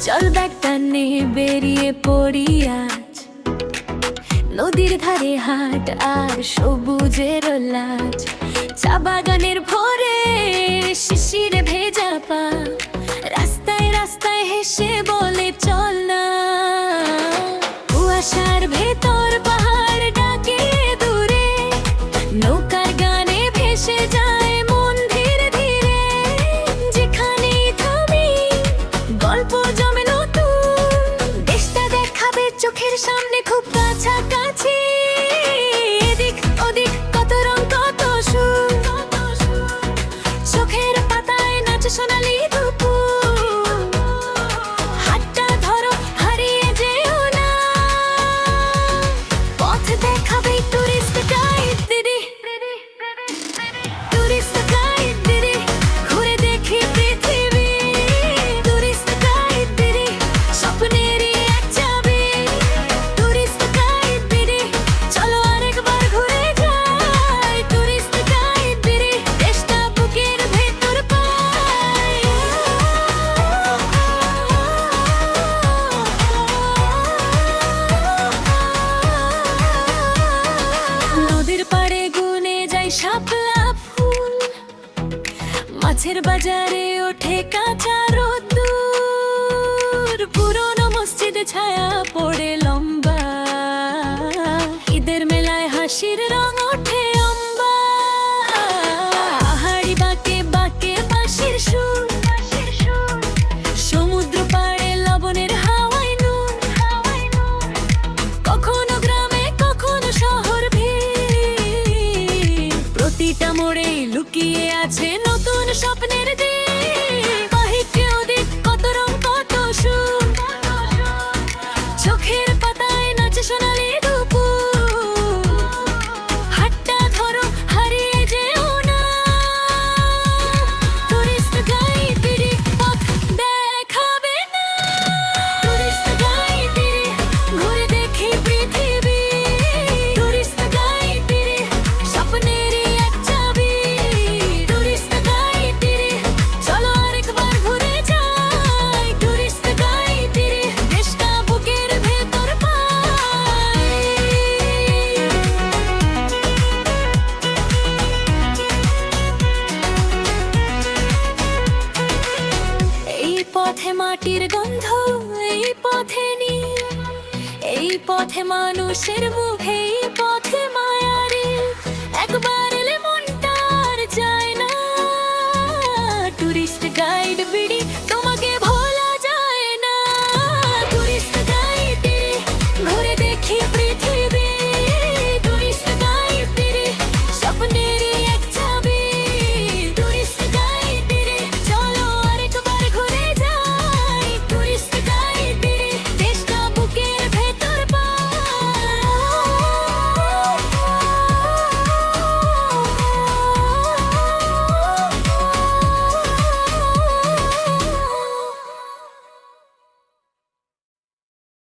চল ব্যাগটা নে বেরিয়ে পড়ি আজ, নদীর ধারে হাট আর সবুজের লাজ, চা বাগানের ভরে শিশিরে ভেজা পা, রাস্তায় রাস্তায় হেসে বলে চল না। কুয়াশার ভেতর পাহাড় ডাকে দূরে, নৌকার গানে ভেসে যায় মন ধীরে ধীরে। যেখানেই থামি গল্প জমে নতুন, দেশটা দেখাবে চোখের সামনে খুব কাছাকাছি। এদিক ওদিক কত রং কত সুর, চোখের পাতায় নাচে সোনালি দুপুর। হাতটা ধরো হারিয়ে যেও না, পথ দেখাবে টুরিস্ট গাইড দিদি। টুরিস্ট গাইড দিদি, ঘুরে দেখি পৃথিবী। টুরিস্ট গাইড দিদি, স্বপ্নেরই এক চাবি। টুরিস্ট গাইড দিদি, চলো আরেকবার ঘুরে যাই। টুরিস্ট গাইড দিদি, দেশটা বুকের ভেতর পাই। নদীর পাড়ে গুনে যাই শাপলা ফুল, মাছের বাজারে ওঠে কাঁচা রোদ্দুর। পুরনো মসজিদে ছায়া পড়ে লম্বা, ঈদের মেলায় হাসির রং ওঠে অম্বা। পাহাড়ি বাঁকে বাঁকে বাঁশির সুর, সমুদ্র পাড়ে লবণের হাওয়ায় নুন। কখনো গ্রামে কখনো শহর ভিড়, প্রতিটা মোড়েই লুকিয়ে আছে নতুন স্বপ্নের দিক। বাহিকে ওদিক কত রং কত সুর, চোখের পাতায় নাচে সোনালি দুপুর। হাতটা ধরো হারিয়ে যেও না, টুরিস্ট গাইড দিদি পথ দেখাবে না। টুরিস্ট গাইড দিদি, ঘুরে দেখি পৃথিবী। টুরিস্ট গাইড দিদি, স্বপ্নেরই এক চাবি। টুরিস্ট গাইড দিদি, চলো আরেকবার ঘুরে যাই। টুরিস্ট গাইড দিদি, দেশটা বুকের ভেতর পাই। এই পথে মাটির গন্ধ, এই পথে নীল, এই পথে মানুষের মুখেই